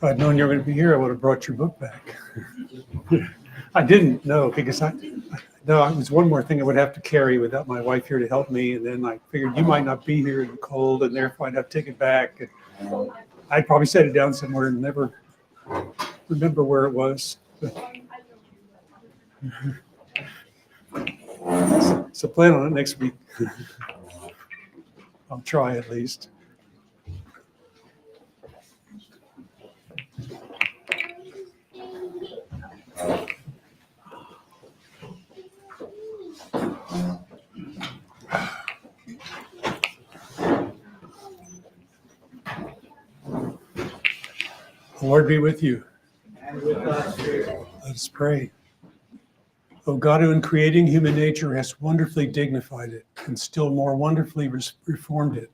If I'd known you were going to be here, I would have brought your book back. I didn't know because it was one more thing I would have to carry without my wife here to help me. And then I figured you might not be here in the cold, and therefore I'd have to take it back. And I'd probably set it down somewhere and never remember where it was. So plan on it next week. I'll try at least. The Lord be with you. And with us. Let us pray. O God, who in creating human nature has wonderfully dignified it and still more wonderfully reformed it,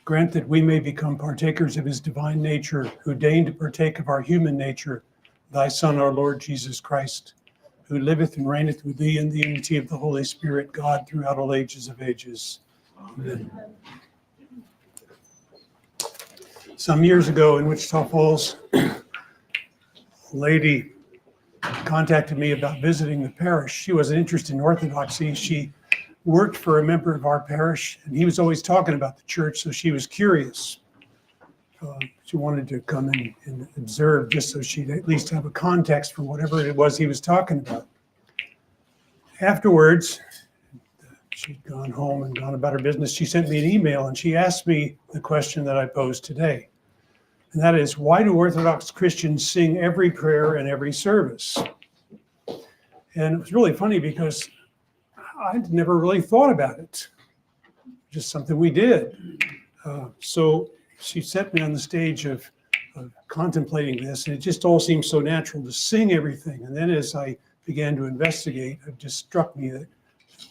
grant that we may become partakers of his divine nature, who deigned to partake of our human nature, thy Son, our Lord Jesus Christ, who liveth and reigneth with thee in the unity of the Holy Spirit, God, throughout all ages of ages. Amen. Some years ago in Wichita Falls, a lady contacted me about visiting the parish. She wasn't interested in Orthodoxy. She worked for a member of our parish, and he was always talking about the church, so she was curious. She wanted to come in and observe just so she'd at least have a context for whatever it was he was talking about. Afterwards, she'd gone home and gone about her business. She sent me an email, and she asked me the question that I posed today. And that is, why do Orthodox Christians sing every prayer and every service? And it was really funny because I'd never really thought about it. Just something we did. So she set me on the stage of contemplating this, and it just all seemed so natural to sing everything. And then as I began to investigate, it just struck me that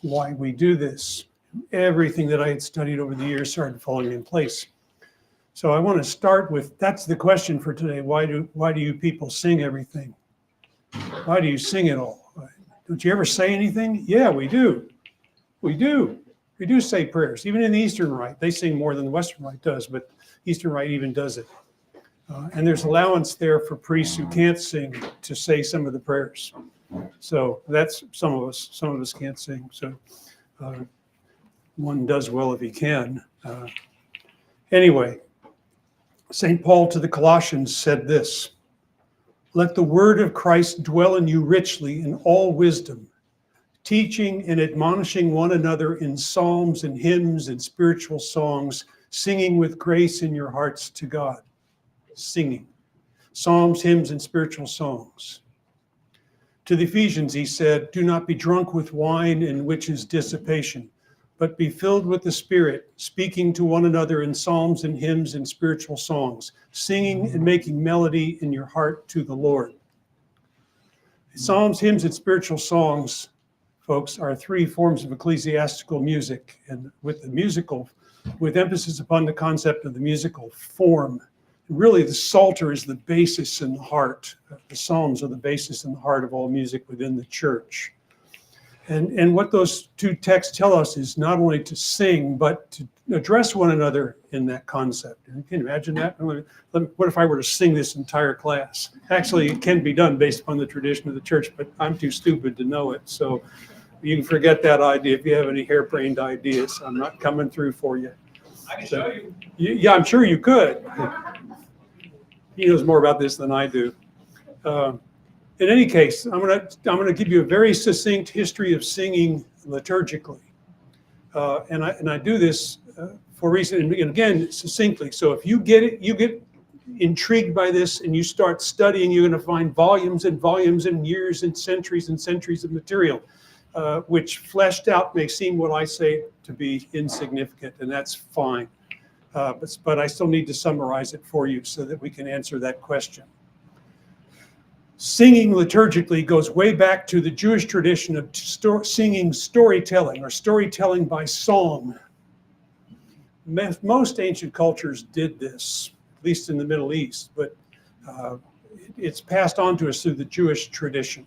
why we do this. Everything that I had studied over the years started falling in place. So I want to start with, that's the question for today. Why do you people sing everything? Why do you sing it all? Don't you ever say anything? Yeah, we do. We do. We do say prayers. Even in the Eastern Rite, they sing more than the Western Rite does, but Eastern Rite even does it. And there's allowance there for priests who can't sing to say some of the prayers. So that's some of us. Some of us can't sing. So one does well if he can. Anyway, St. Paul to the Colossians said this: let the word of Christ dwell in you richly in all wisdom, teaching and admonishing one another in psalms and hymns and spiritual songs, singing with grace in your hearts to God. Singing. Psalms, hymns, and spiritual songs. To the Ephesians, he said, do not be drunk with wine, in which is dissipation, but be filled with the Spirit, speaking to one another in psalms and hymns and spiritual songs, singing and making melody in your heart to the Lord. Psalms, hymns, and spiritual songs, folks, are three forms of ecclesiastical music, and with emphasis upon the concept of the musical form. Really, the Psalter is the basis and the heart. The Psalms are the basis and the heart of all music within the church. And what those two texts tell us is not only to sing, but to address one another in that concept. And can you imagine that? What if I were to sing this entire class? Actually, it can be done based upon the tradition of the church, but I'm too stupid to know it. So you can forget that idea if you have any harebrained ideas. I'm not coming through for you. I can show you. Yeah, I'm sure you could. He knows more about this than I do. In any case, I'm going to give you a very succinct history of singing liturgically, and I do this for a reason, and again succinctly. So if you get it, you get intrigued by this, and you start studying, you're going to find volumes and volumes and years and centuries of material, which fleshed out may seem what I say to be insignificant, and that's fine. But I still need to summarize it for you so that we can answer that question. Singing liturgically goes way back to the Jewish tradition of singing storytelling, or storytelling by song. Most ancient cultures did this, at least in the Middle East, but it's passed on to us through the Jewish tradition.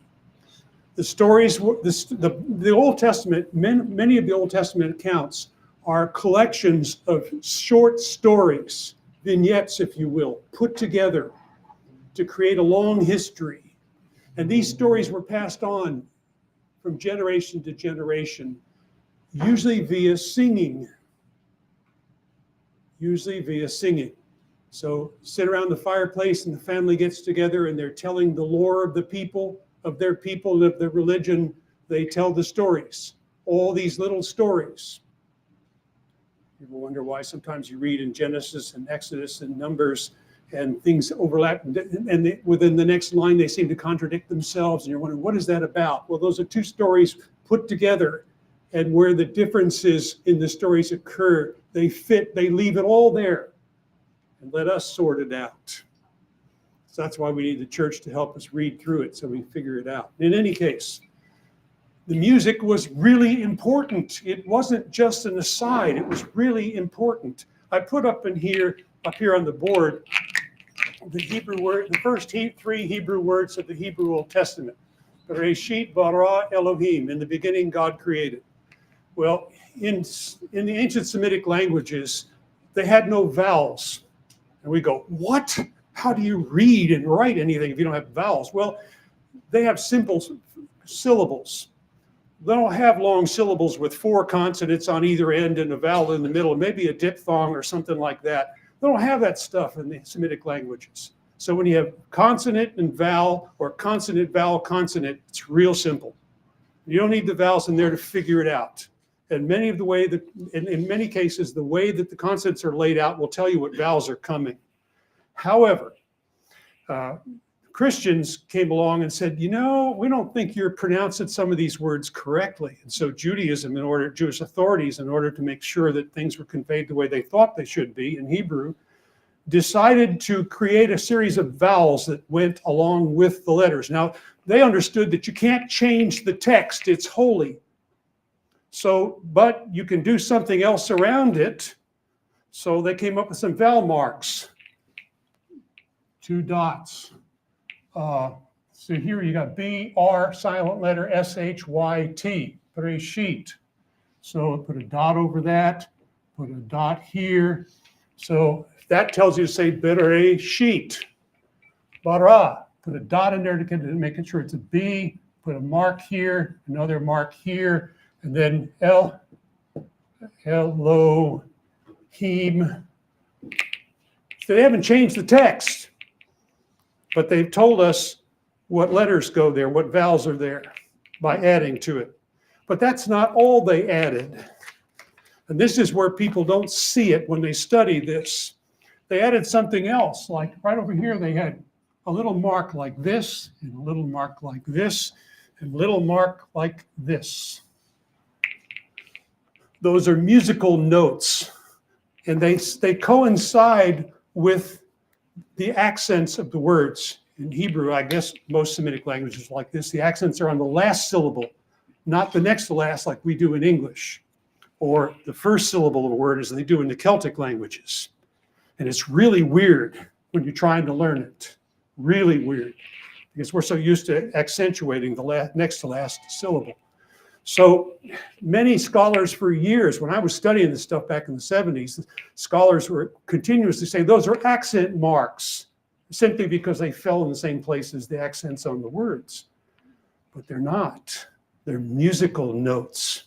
The stories, the Old Testament, many of the Old Testament accounts are collections of short stories, vignettes, if you will, put together to create a long history. And these stories were passed on from generation to generation, usually via singing. So sit around the fireplace and the family gets together and they're telling the lore of the people, of their people, of their religion. They tell the stories, all these little stories. You ever wonder why sometimes you read in Genesis and Exodus and Numbers and things overlap, and within the next line they seem to contradict themselves, and you're wondering, what is that about? Well, those are two stories put together, and where the differences in the stories occur, they fit, they leave it all there, and let us sort it out. So that's why we need the church to help us read through it so we figure it out. In any case, the music was really important. It wasn't just an aside, it was really important. I put up here on the board, the Hebrew word, the first three Hebrew words of the Hebrew Old Testament. Bereshit bara Elohim, in the beginning God created. Well, in the ancient Semitic languages, they had no vowels. And we go, what? How do you read and write anything if you don't have vowels? Well, they have simple syllables. They don't have long syllables with 4 consonants on either end and a vowel in the middle, maybe a diphthong or something like that. They don't have that stuff in the Semitic languages. So when you have consonant and vowel, or consonant, vowel, consonant, it's real simple. You don't need the vowels in there to figure it out. And in many cases, the way that the consonants are laid out will tell you what vowels are coming. However, Christians came along and said, we don't think you're pronouncing some of these words correctly. And so Jewish authorities, in order to make sure that things were conveyed the way they thought they should be in Hebrew, decided to create a series of vowels that went along with the letters. Now, they understood that you can't change the text, it's holy. But you can do something else around it. So they came up with some vowel marks. 2 dots. So here you got B-R, silent letter, S-H-Y-T, Bereshit. So put a dot over that, put a dot here. So that tells you to say Bereshit. Bara, put a dot in there to make sure it's a B, put a mark here, another mark here, and then Elohim. So they haven't changed the text, but they've told us what letters go there, what vowels are there by adding to it. But that's not all they added. And this is where people don't see it when they study this. They added something else, like right over here they had a little mark like this, and a little mark like this, and a little mark like this. Those are musical notes, and they coincide with the accents of the words. In Hebrew, I guess most Semitic languages like this, the accents are on the last syllable, not the next to last like we do in English, or the first syllable of a word as they do in the Celtic languages. And it's really weird when you're trying to learn it. Really weird, because we're so used to accentuating the next to last syllable. So many scholars for years, when I was studying this stuff back in the 70s, scholars were continuously saying those are accent marks, simply because they fell in the same place as the accents on the words. But they're not. They're musical notes.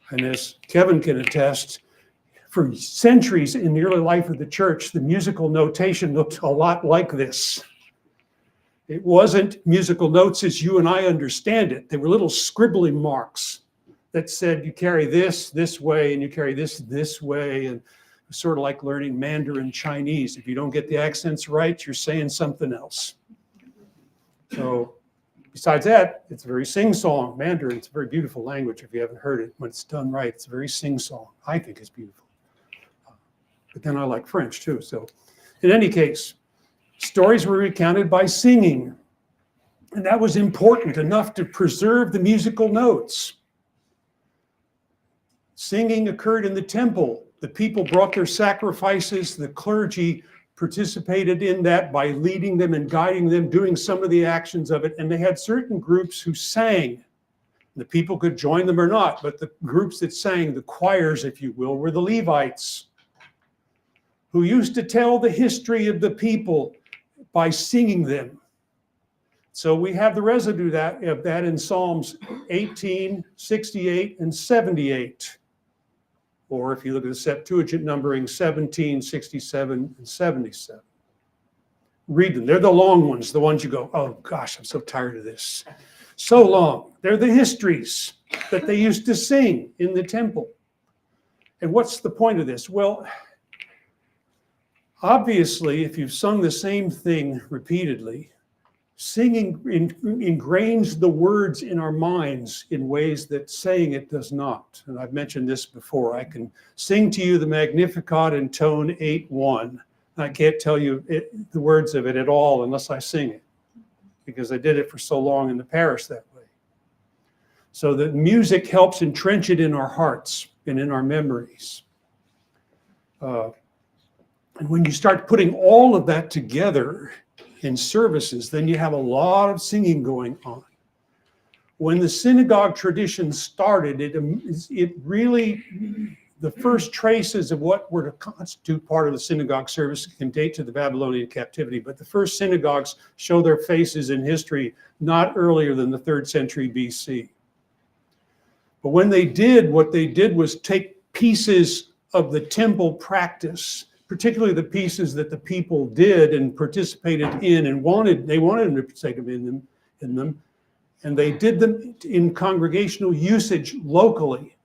And as Kevin can attest, for centuries in the early life of the church, the musical notation looked a lot like this. It wasn't musical notes as you and I understand it. They were little scribbling marks that said you carry this way, and you carry this way, and sort of like learning Mandarin Chinese. If you don't get the accents right, you're saying something else. So besides that, it's very sing-song. Mandarin, it's a very beautiful language if you haven't heard it. When it's done right, it's very sing-song. I think it's beautiful. But then I like French too. So in any case, stories were recounted by singing. And that was important enough to preserve the musical notes. Singing occurred in the temple. The people brought their sacrifices. The clergy participated in that by leading them and guiding them, doing some of the actions of it. And they had certain groups who sang. The people could join them or not, but the groups that sang, the choirs, if you will, were the Levites, who used to tell the history of the people, by singing them. So we have the residue of that in Psalms 18, 68, and 78. Or if you look at the Septuagint numbering, 17, 67, and 77. Read them. They're the long ones, the ones you go, oh gosh, I'm so tired of this. So long. They're the histories that they used to sing in the temple. And what's the point of this? Well, obviously, if you've sung the same thing repeatedly, singing ingrains the words in our minds in ways that saying it does not. And I've mentioned this before. I can sing to you the Magnificat in tone 8-1. I can't tell you the words of it at all unless I sing it, because I did it for so long in the parish that way. So the music helps entrench it in our hearts and in our memories. And when you start putting all of that together in services, then you have a lot of singing going on. When the synagogue tradition started, it really, the first traces of what were to constitute part of the synagogue service can date to the Babylonian captivity, but the first synagogues show their faces in history not earlier than the 3rd century BC. But when they did, what they did was take pieces of the temple practice, particularly the pieces that the people did and participated in and they wanted them to participate in them, and they did them in congregational usage locally.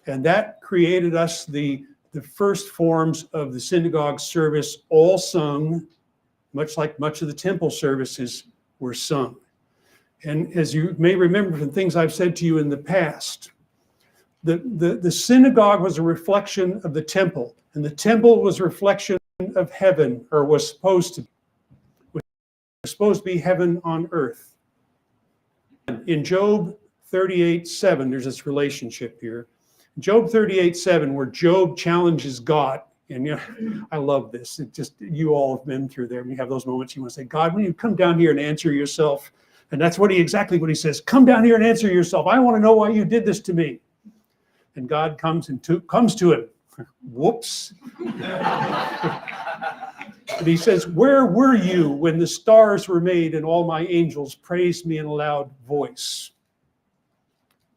And that created us the first forms of the synagogue service, all sung, much like much of the temple services were sung. And as you may remember from things I've said to you in the past, the synagogue was a reflection of the temple, and the temple was a reflection of heaven, or was supposed to be heaven on earth. In Job 38:7, there's this relationship here. Job 38:7, where Job challenges God, and I love this. It just, you all have been through there. And you have those moments you want to say, God, when you come down here and answer yourself, and that's exactly what he says. Come down here and answer yourself. I want to know why you did this to me. And God comes to him. Whoops. And he says, where were you when the stars were made and all my angels praised me in a loud voice?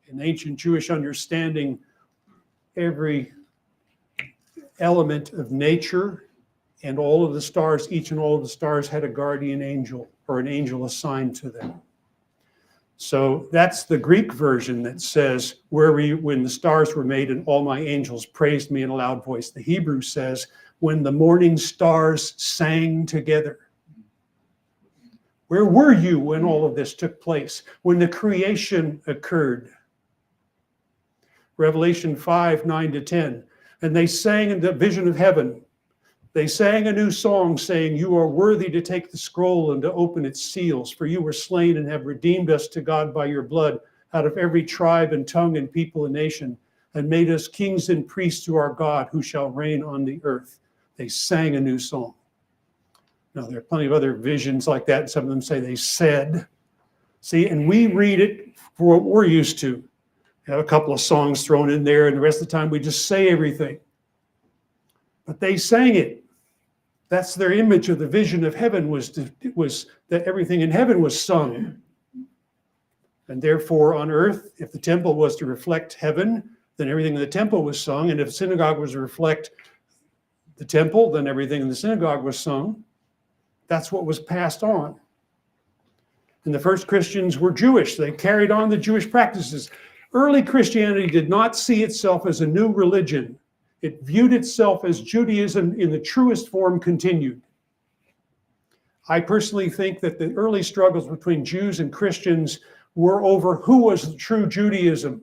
In ancient Jewish understanding, every element of nature and all of the stars, each and all of the stars had a guardian angel or an angel assigned to them. So that's the Greek version that says, where were you when the stars were made and all my angels praised me in a loud voice. The Hebrew says, when the morning stars sang together. Where were you when all of this took place? When the creation occurred? Revelation 5:9-10. And they sang in the vision of heaven. They sang a new song saying, you are worthy to take the scroll and to open its seals, for you were slain and have redeemed us to God by your blood out of every tribe and tongue and people and nation, and made us kings and priests to our God, who shall reign on the earth. They sang a new song. Now, there are plenty of other visions like that. Some of them say they said. See, and we read it for what we're used to. Have a couple of songs thrown in there, and the rest of the time we just say everything. But they sang it. That's their image of the vision of heaven, was that everything in heaven was sung. And therefore on earth, if the temple was to reflect heaven, then everything in the temple was sung. And if the synagogue was to reflect the temple, then everything in the synagogue was sung. That's what was passed on. And the first Christians were Jewish. They carried on the Jewish practices. Early Christianity did not see itself as a new religion. It viewed itself as Judaism in the truest form continued. I personally think that the early struggles between Jews and Christians were over who was the true Judaism,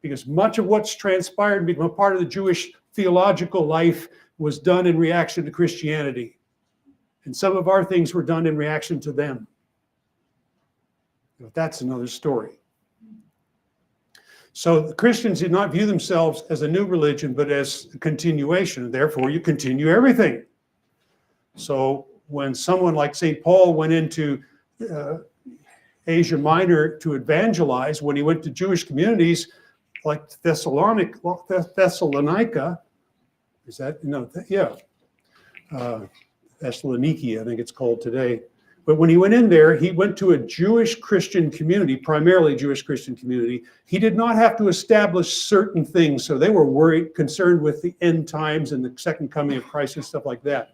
because much of what's transpired and become a part of the Jewish theological life was done in reaction to Christianity. And some of our things were done in reaction to them. But that's another story. So the Christians did not view themselves as a new religion, but as a continuation. Therefore, you continue everything. So when someone like St. Paul went into Asia Minor to evangelize, when he went to Jewish communities like Thessalonica, is that, no, yeah. Thessaloniki, I think it's called today. But when he went in there, he went to a Jewish Christian community, primarily Jewish Christian community. He did not have to establish certain things. So they were concerned with the end times and the second coming of Christ and stuff like that.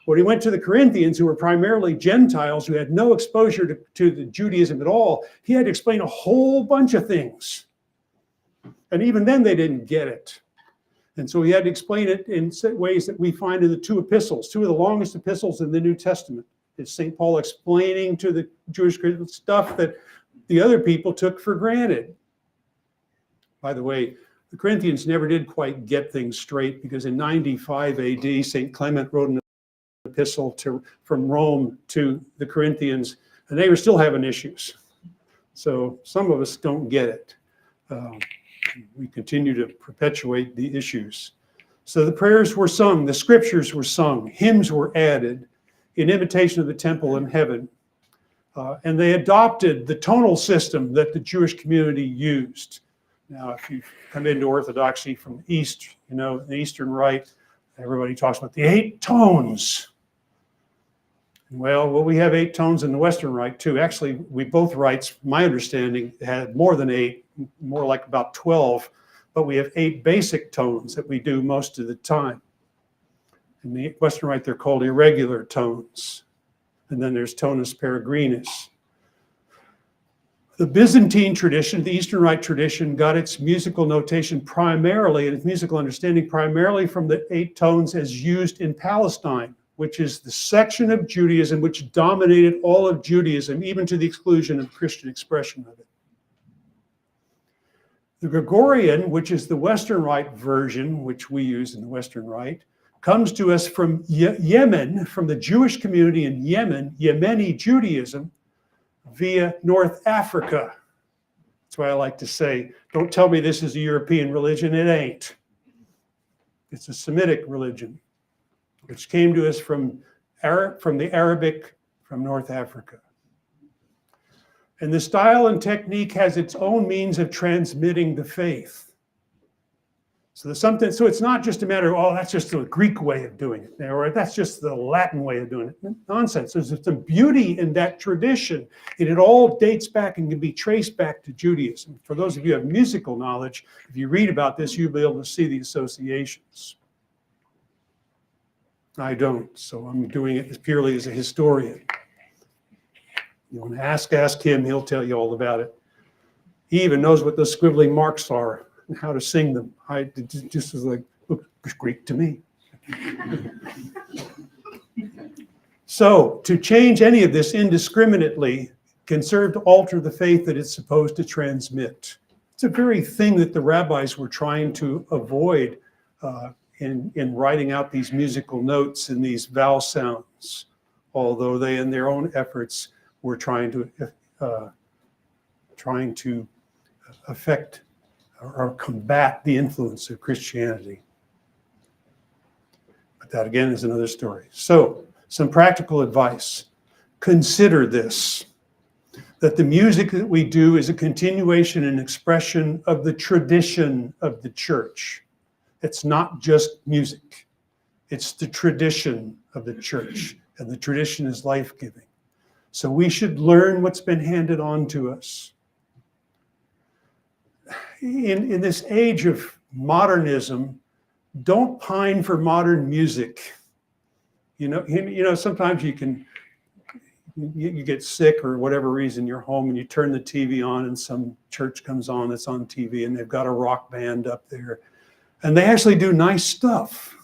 When he went to the Corinthians, who were primarily Gentiles, who had no exposure to the Judaism at all, he had to explain a whole bunch of things. And even then, they didn't get it. And so he had to explain it in ways that we find in the two epistles, two of the longest epistles in the New Testament. It's St. Paul explaining to the Jewish Christians stuff that the other people took for granted. By the way, the Corinthians never did quite get things straight, because in 95 AD, St. Clement wrote an epistle from Rome to the Corinthians, and they were still having issues. So some of us don't get it. We continue to perpetuate the issues. So the prayers were sung, the scriptures were sung, hymns were added in imitation of the temple in heaven. And they adopted the tonal system that the Jewish community used. Now, if you come into Orthodoxy from the East, the Eastern Rite, everybody talks about the 8 tones. Well, we have 8 tones in the Western Rite too. Actually, we both rites, my understanding, had more than 8, more like about 12, but we have 8 basic tones that we do most of the time. In the Western Rite, they're called irregular tones. And then there's tonus peregrinus. The Byzantine tradition, the Eastern Rite tradition, got its musical notation primarily, and its musical understanding primarily from the 8 tones as used in Palestine, which is the section of Judaism which dominated all of Judaism, even to the exclusion of Christian expression of it. The Gregorian, which is the Western Rite version, which we use in the Western Rite, comes to us from Yemen, from the Jewish community in Yemen, Yemeni Judaism, via North Africa. That's why I like to say, don't tell me this is a European religion. It ain't. It's a Semitic religion, which came to us from the Arabic, from North Africa. And the style and technique has its own means of transmitting the faith. So it's not just a matter of, that's just the Greek way of doing it, or that's just the Latin way of doing it. Nonsense. There's some beauty in that tradition, and it all dates back and can be traced back to Judaism. For those of you who have musical knowledge, if you read about this, you'll be able to see the associations. I don't, so I'm doing it purely as a historian. You want to ask him, he'll tell you all about it. He even knows what those squiggly marks are and how to sing them. It just was like, looks Greek to me. So to change any of this indiscriminately can serve to alter the faith that it's supposed to transmit. It's a very thing that the rabbis were trying to avoid in writing out these musical notes and these vowel sounds, although they, in their own efforts, were trying to affect or combat the influence of Christianity. But that again is another story. So, some practical advice. Consider this, that the music that we do is a continuation and expression of the tradition of the church. It's not just music. It's the tradition of the church, and the tradition is life-giving. So we should learn what's been handed on to us. In this age of modernism, don't pine for modern music. Sometimes you get sick or whatever reason, you're home and you turn the TV on and some church comes on that's on TV and they've got a rock band up there. And they actually do nice stuff,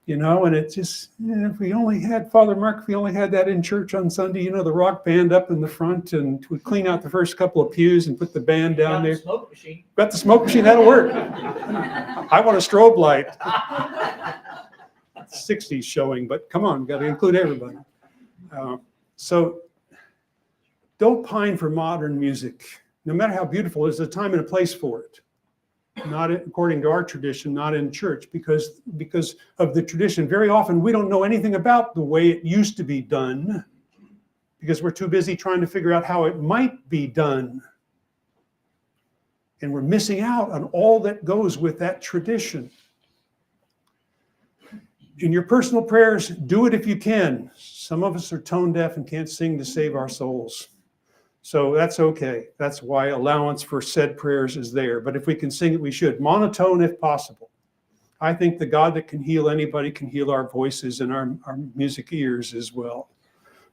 and it just, if we only had, Father Mark, if we only had that in church on Sunday, the rock band up in the front, and we'd clean out the first couple of pews and put the band down there. Smoke machine. Got the smoke machine, that'll work. I want a strobe light. 60s showing, but come on, got to include everybody. So don't pine for modern music. No matter how beautiful, there's a time and a place for it. Not according to our tradition, not in church, because of the tradition. Very often we don't know anything about the way it used to be done because we're too busy trying to figure out how it might be done. And we're missing out on all that goes with that tradition. In your personal prayers, do it if you can. Some of us are tone deaf and can't sing to save our souls. So that's okay. That's why allowance for said prayers is there. But if we can sing it, we should. Monotone if possible. I think the God that can heal anybody can heal our voices and our music ears as well.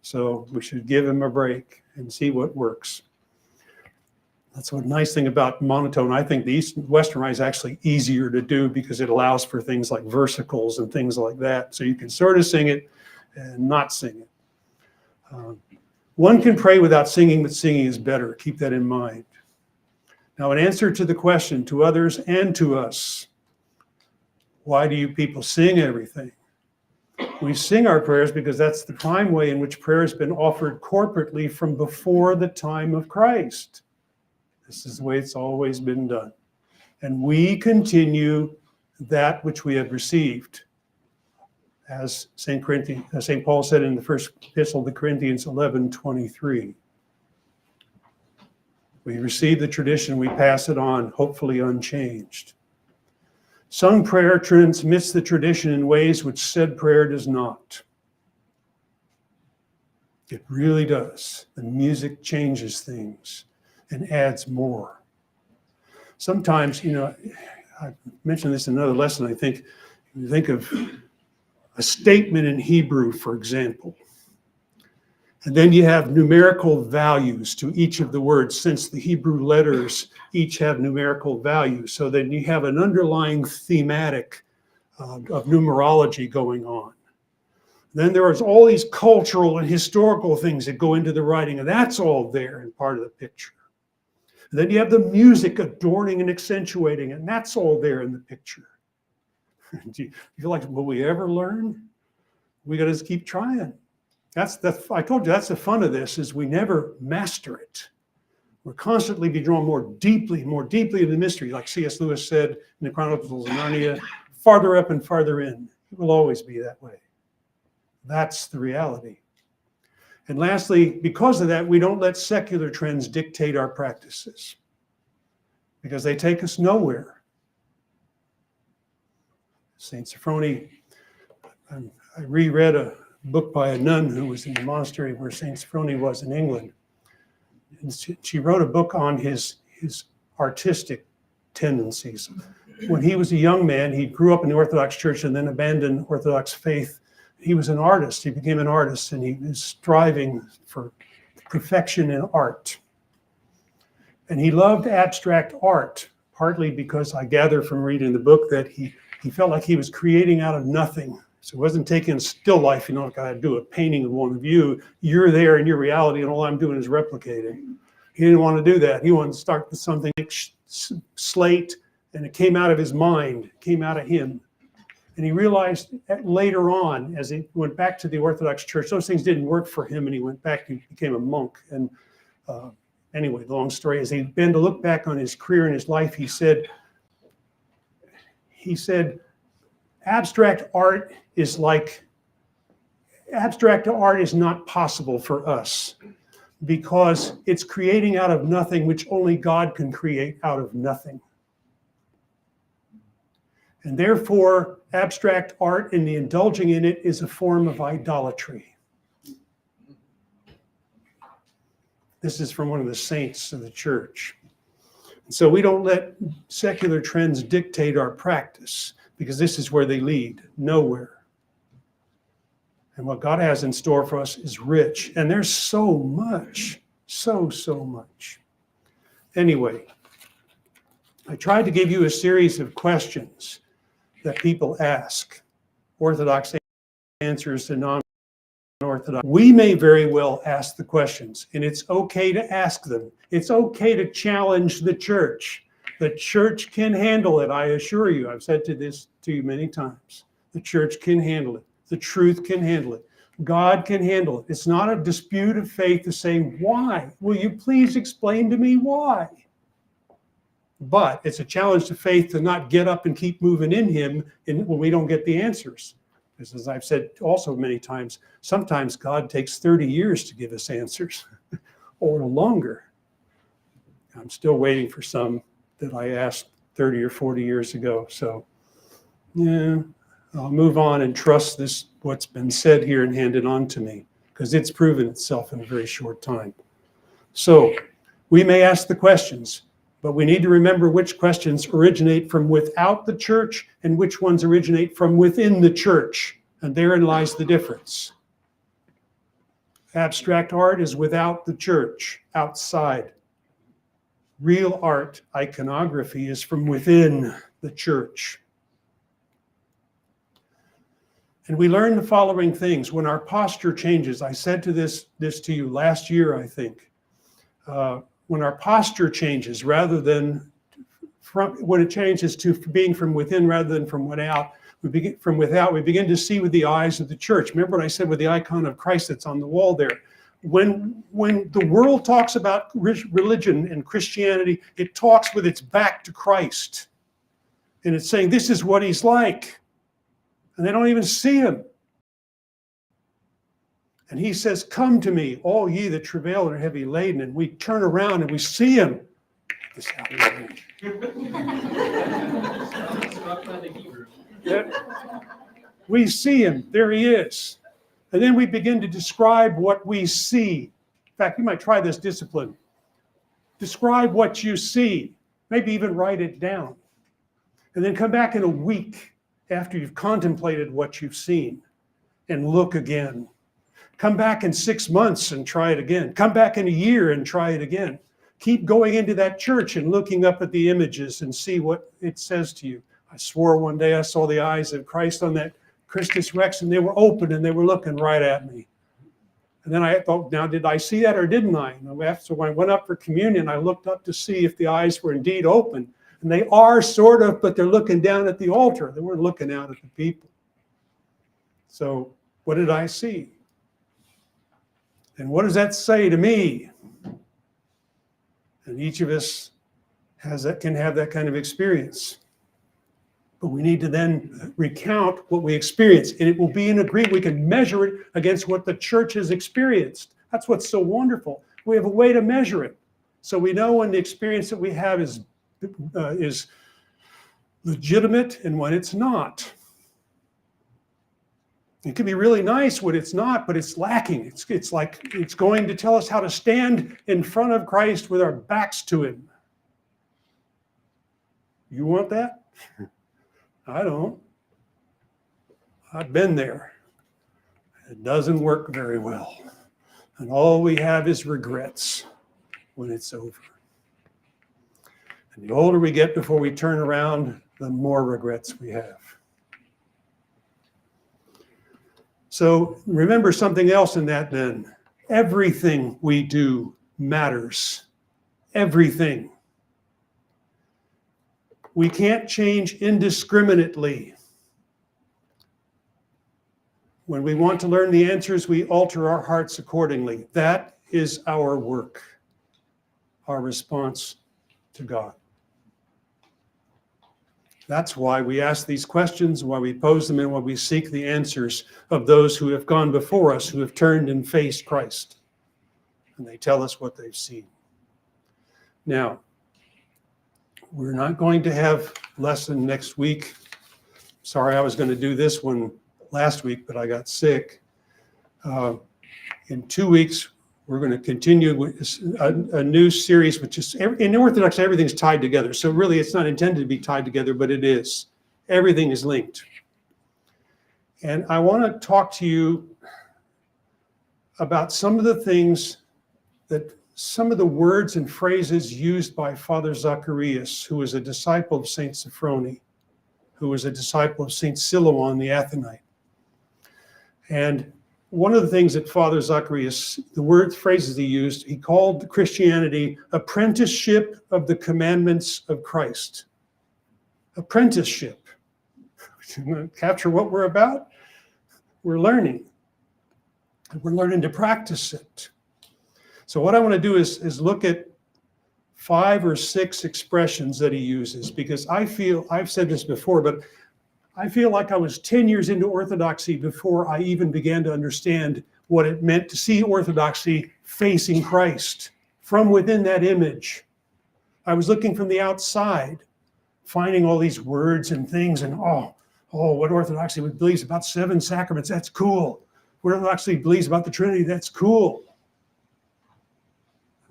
So we should give him a break and see what works. That's a nice thing about monotone. I think the East and Western Rite is actually easier to do because it allows for things like versicles and things like that. So you can sort of sing it and not sing it. One can pray without singing, but singing is better. Keep that in mind. Now, in answer to the question, to others and to us, why do you people sing everything? We sing our prayers because that's the prime way in which prayer has been offered corporately from before the time of Christ. This is the way it's always been done. And we continue that which we have received. As St. Paul said in the first epistle to Corinthians 11:23. We receive the tradition, we pass it on, hopefully unchanged. Sung prayer transmits the tradition in ways which said prayer does not. It really does. The music changes things and adds more. Sometimes, I mentioned this in another lesson, I think, you think of a statement in Hebrew, for example, and then you have numerical values to each of the words, since the Hebrew letters each have numerical values. So then you have an underlying thematic of numerology going on. Then there is all these cultural and historical things that go into the writing, and that's all there in part of the picture. And then you have the music adorning and accentuating, and that's all there in the picture. Do you feel like, will we ever learn? We got to keep trying. I told you, that's the fun of this, is we never master it. We're constantly be drawn more deeply into the mystery, like C.S. Lewis said in the Chronicles of Narnia, farther up and farther in. It will always be that way. That's the reality. And lastly, because of that, we don't let secular trends dictate our practices, because they take us nowhere. St. Sophrony, I reread a book by a nun who was in the monastery where St. Sophrony was in England. And she wrote a book on his artistic tendencies. When he was a young man, he grew up in the Orthodox Church and then abandoned Orthodox faith. He was an artist. He became an artist, and he was striving for perfection in art. And he loved abstract art, partly because I gather from reading the book that he felt like he was creating out of nothing. So it wasn't taking a still life, like I do a painting of one of you. You're there in your reality, and all I'm doing is replicating. He didn't want to do that. He wanted to start with something like slate, and it came out of his mind, came out of him. And he realized later on, as he went back to the Orthodox Church, those things didn't work for him, and he went back and became a monk. And anyway, the long story is, he began to look back on his career and his life. He said, abstract art is not possible for us because it's creating out of nothing, which only God can create out of nothing. And therefore, abstract art and the indulging in it is a form of idolatry. This is from one of the saints of the church. And so we don't let secular trends dictate our practice, because this is where they lead, nowhere. And what God has in store for us is rich. And there's so much, so much. Anyway, I tried to give you a series of questions that people ask. Orthodox answers to non-Orthodox. We may very well ask the questions, and it's okay to ask them. It's okay to challenge the church. The church can handle it, I assure you. I've said this to you many times. The church can handle it. The truth can handle it. God can handle it. It's not a dispute of faith to say, why? Will you please explain to me why? But it's a challenge to faith to not get up and keep moving in him when we don't get the answers. Because as I've said also many times, sometimes God takes 30 years to give us answers or longer. I'm still waiting for some that I asked 30 or 40 years ago. So, yeah, I'll move on and trust this, what's been said here and handed on to me, because it's proven itself in a very short time. So we may ask the questions, but we need to remember which questions originate from without the church and which ones originate from within the church. And therein lies the difference. Abstract art is without the church, outside. Real art, iconography, is from within the church. And we learn the following things. When our posture changes, I said this to you last year, I think. When our posture changes, when it changes to being from within rather than from without, we begin to see with the eyes of the church. Remember what I said with the icon of Christ that's on the wall there. When the world talks about religion and Christianity, it talks with its back to Christ. And it's saying, this is what he's like. And they don't even see him. And he says, come to me, all ye that travail and are heavy laden. And we turn around and we see him. This is how we do. We see him. There he is. And then we begin to describe what we see. In fact, you might try this discipline. Describe what you see. Maybe even write it down. And then come back in a week after you've contemplated what you've seen and look again. Come back in 6 months and try it again. Come back in a year and try it again. Keep going into that church and looking up at the images and see what it says to you. I swore one day I saw the eyes of Christ on that Christus Rex, and they were open and they were looking right at me. And then I thought, now did I see that or didn't I? So when I went up for communion, I looked up to see if the eyes were indeed open. And they are sort of, but they're looking down at the altar. They weren't looking out at the people. So what did I see? And what does that say to me? And each of us can have that kind of experience. But we need to then recount what we experience. And it will be in agreement. We can measure it against what the church has experienced. That's what's so wonderful. We have a way to measure it. So we know when the experience that we have is legitimate and when it's not. It can be really nice when it's not, but it's lacking. It's like it's going to tell us how to stand in front of Christ with our backs to him. You want that? I don't. I've been there. It doesn't work very well. And all we have is regrets when it's over. And the older we get before we turn around, the more regrets we have. So remember something else in that then. Everything we do matters. Everything. We can't change indiscriminately. When we want to learn the answers, we alter our hearts accordingly. That is our work, our response to God. That's why we ask these questions, why we pose them, and why we seek the answers of those who have gone before us, who have turned and faced Christ. And they tell us what they've seen. Now, we're not going to have lesson next week. Sorry, I was going to do this one last week, but I got sick. In 2 weeks, we're going to continue with a new series, which is, in Orthodox, everything's tied together. So really, it's not intended to be tied together, but it is. Everything is linked. And I want to talk to you about some of the things some of the words and phrases used by Father Zacharias, who was a disciple of Saint Sophrony, who was a disciple of Saint Silouan the Athonite. And one of the things that Father Zacharias, phrases he used, he called Christianity apprenticeship of the commandments of Christ. Apprenticeship. Capture what we're about? We're learning. We're learning to practice it. So what I want to do is look at 5 or 6 expressions that he uses, because I've said this before, but I feel like I was 10 years into Orthodoxy before I even began to understand what it meant to see Orthodoxy facing Christ from within that image. I was looking from the outside, finding all these words and things, and Oh, what Orthodoxy believes about 7 sacraments, that's cool. What Orthodoxy believes about the Trinity, that's cool.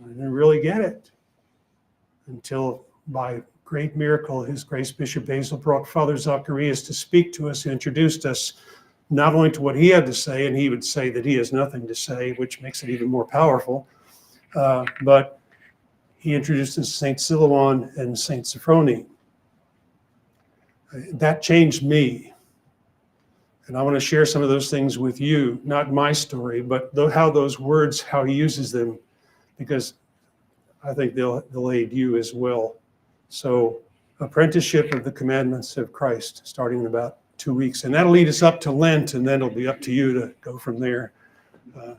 I didn't really get it until by great miracle, His Grace Bishop Basil brought Father Zacharias to speak to us, and introduced us not only to what he had to say, and he would say that he has nothing to say, which makes it even more powerful, but he introduced us to St. Silouan and St. Sophrony. That changed me. And I want to share some of those things with you, not my story, but how those words, how he uses them, because I think they'll aid you as well. So, apprenticeship of the commandments of Christ, starting in about 2 weeks. And that'll lead us up to Lent, and then it'll be up to you to go from there. So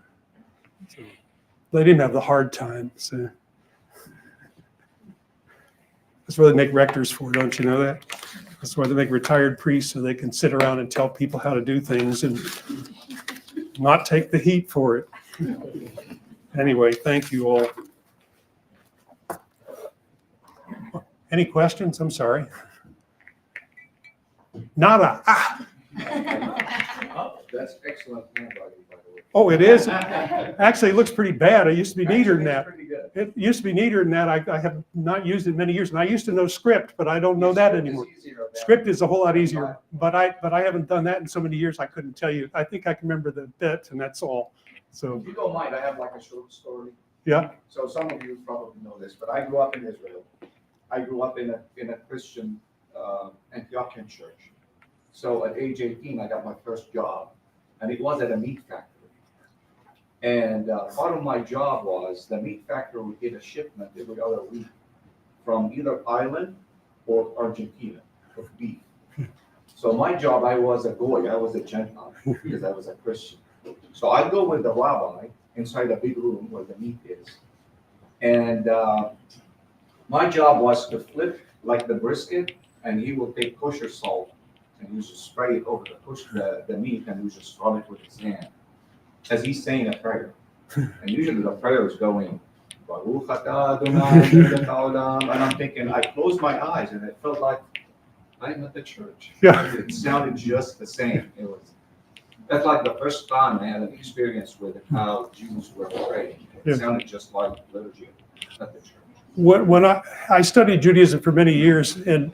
let him have the hard time. So that's what they make rectors for, don't you know that? That's why they make retired priests, so they can sit around and tell people how to do things and not take the heat for it. Anyway, thank you all. Any questions? I'm sorry. Nada. Oh, that's excellent handwriting, by the way. Oh, it is? Actually, it looks pretty bad. It used to be neater than that. Pretty good. It used to be neater than that. I have not used it in many years. And I used to know script, but I don't know that anymore. Script is a whole lot easier, but I haven't done that in so many years. I couldn't tell you. I think I can remember the bit, and that's all. So, If you don't mind, I have like a short story. yeah. So some of you probably know this, but I grew up in Israel. I grew up in a Christian Antiochian church. So at age 18, I got my first job, and it was at a meat factory. And part of my job was the meat factory would get a shipment every other week from either Ireland or Argentina of beef. So my job, I was a goy, I was a Gentile because I was a Christian. So I'd go with the rabbi inside a big room where the meat is. And my job was to flip like the brisket, and he will take kosher salt and he would just spray it over the meat, and he would just rub it with his hand as he's saying a prayer. And usually the prayer is going, Baruch atah Adonai melech haolam. And I'm thinking, I closed my eyes and it felt like I'm at the church. Yeah. It sounded just the same. That's like the first time I had an experience with how Jews were praying. It Yeah. sounded just like liturgy at the church. When I studied Judaism for many years, and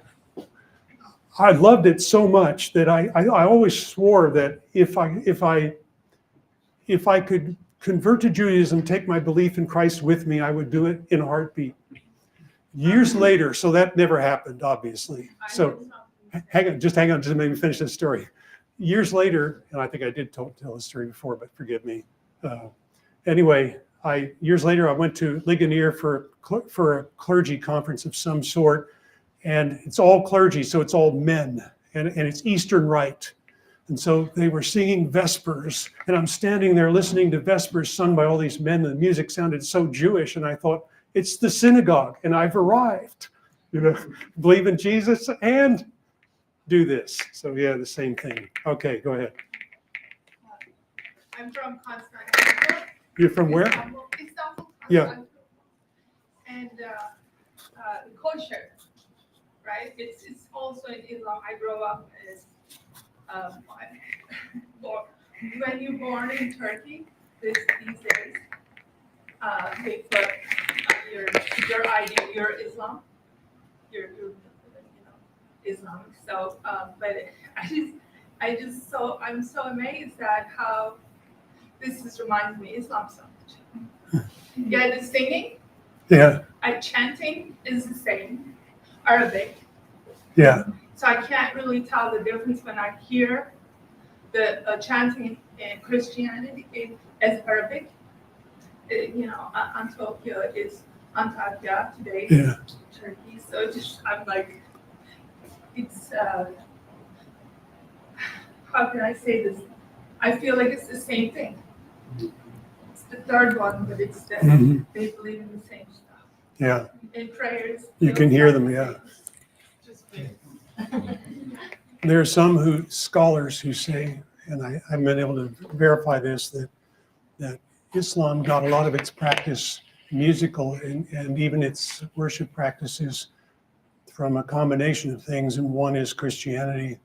I loved it so much that I always swore that if I could convert to Judaism, take my belief in Christ with me, I would do it in a heartbeat. Years later, so that never happened, obviously. So hang on, just let me finish this story. Years later, and I think I did tell this story before, but forgive me. Anyway, years later, I went to Ligonier for a clergy conference of some sort, and it's all clergy, so it's all men, and it's Eastern Rite. And so they were singing Vespers, and I'm standing there listening to Vespers sung by all these men, and the music sounded so Jewish, and I thought, it's the synagogue, and I've arrived. Believe in Jesus and do this. So yeah, the same thing. Okay, go ahead. I'm from Constantinople. You're from where? Istanbul. Yeah. And kosher, right? It's also in Islam. I grew up as when you're born in Turkey, these days, they put your ID, your Islam, your Islamic. So, but I'm so amazed at how this reminds me of Islam so much. Yeah, the singing, Yeah, chanting is the same, Arabic. yeah, So I can't really tell the difference when I hear the chanting in Christianity as Arabic. Antiochia is Antakya today, yeah. Turkey. So I'm like, it's how can I say this? I feel like it's the same thing. It's the third one, but it's Mhm. they believe in the same stuff. Yeah, In prayers. you can hear them, yeah. Just weird. There are some scholars who say, and I haven't been able to verify this, that Islam got a lot of its practice musical and even its worship practices from a combination of things, and one is Christianity.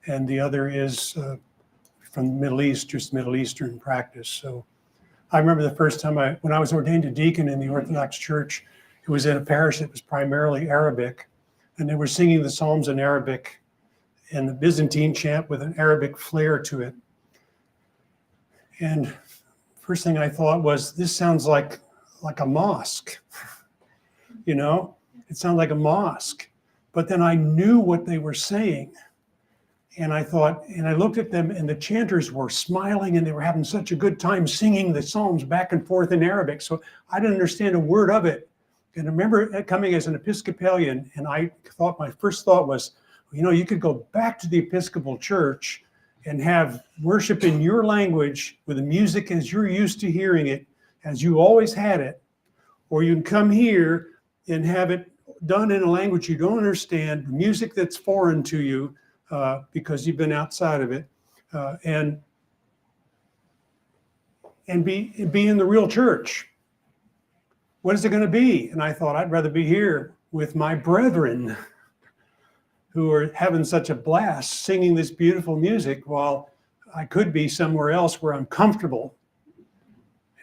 and the other is from the Middle East, just Middle Eastern practice. So I remember the first time when I was ordained a deacon in the Orthodox Church, it was in a parish that was primarily Arabic, and they were singing the Psalms in Arabic and the Byzantine chant with an Arabic flair to it. And first thing I thought was, this sounds like a mosque, you know? It sounded like a mosque. But then I knew what they were saying. And I thought, and I looked at them, and the chanters were smiling, and they were having such a good time singing the Psalms back and forth in Arabic. So I didn't understand a word of it. And I remember coming as an Episcopalian, and I thought, my first thought was, you know, you could go back to the Episcopal Church and have worship in your language with the music as you're used to hearing it, as you always had it, or you can come here and have it done in a language you don't understand, music that's foreign to you, because you've been outside of it, and be in the real church. What is it going to be? And I thought, I'd rather be here with my brethren who are having such a blast singing this beautiful music, while I could be somewhere else where I'm comfortable.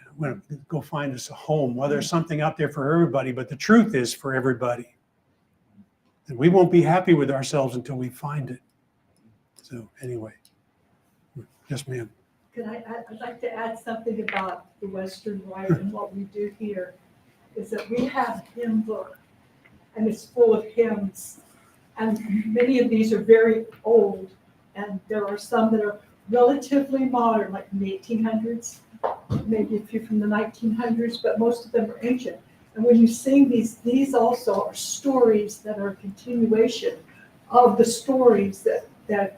I'm going to go find us a home. Well, there's something out there for everybody, but the truth is for everybody. And we won't be happy with ourselves until we find it. So anyway, yes, ma'am. I'd like to add something about the Western Rite and what we do here, is that we have a hymn book, and it's full of hymns. And many of these are very old, and there are some that are relatively modern, like in the 1800s, maybe a few from the 1900s, but most of them are ancient. And when you sing these also are stories that are a continuation of the stories that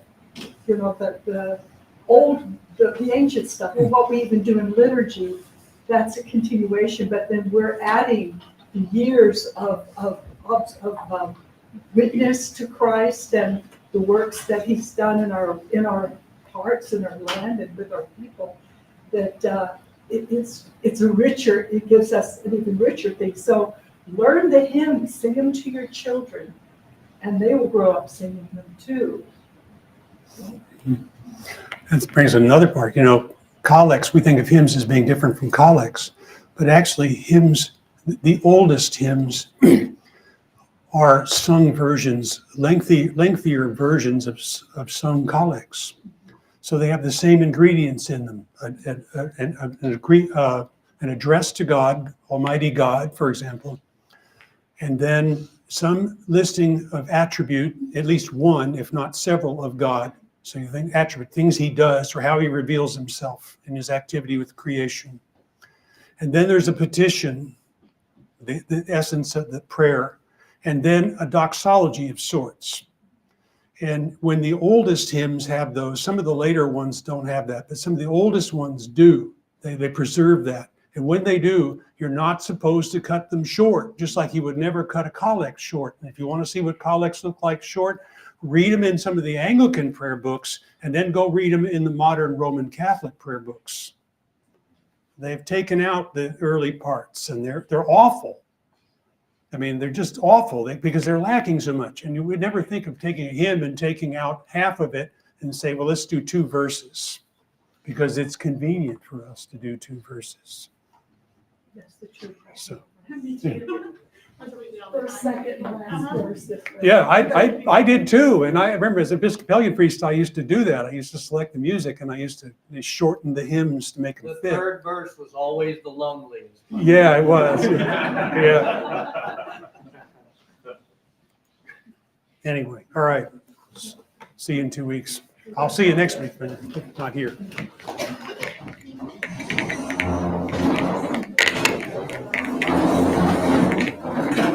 you know, the old, the ancient stuff, or what we even do in liturgy. That's a continuation, but then we're adding years of witness to Christ and the works that He's done in our hearts and our land and with our people. That it's a richer. It gives us an even richer thing. So learn the hymns, sing them to your children, and they will grow up singing them too. That brings another part. You know, collects, we think of hymns as being different from collects, but actually hymns, the oldest hymns are sung versions, lengthier versions of sung collects. So they have the same ingredients in them, an address to God, Almighty God, for example, and then some listing of attribute, at least one, if not several, of God. So you think attribute, things He does or how He reveals Himself in His activity with creation. And then there's a petition, the essence of the prayer, and then a doxology of sorts. And when the oldest hymns have those, some of the later ones don't have that, but some of the oldest ones do. They preserve that. And when they do, you're not supposed to cut them short, just like you would never cut a collect short. And if you want to see what collects look like short, read them in some of the Anglican prayer books, and then go read them in the modern Roman Catholic prayer books. They've taken out the early parts, and they're awful. I mean, they're just awful because they're lacking so much. And you would never think of taking a hymn and taking out half of it and say, well, let's do 2 verses, because it's convenient for us to do 2 verses. That's the truth. So, First, second, and last verse. yeah, I did too. And I remember as an Episcopalian priest, I used to do that. I used to select the music, and I used to shorten the hymns to make them The fit. third verse was always the loneliest. Yeah, it was. Yeah. Anyway, all right. See you in 2 weeks. I'll see you next week, but not here.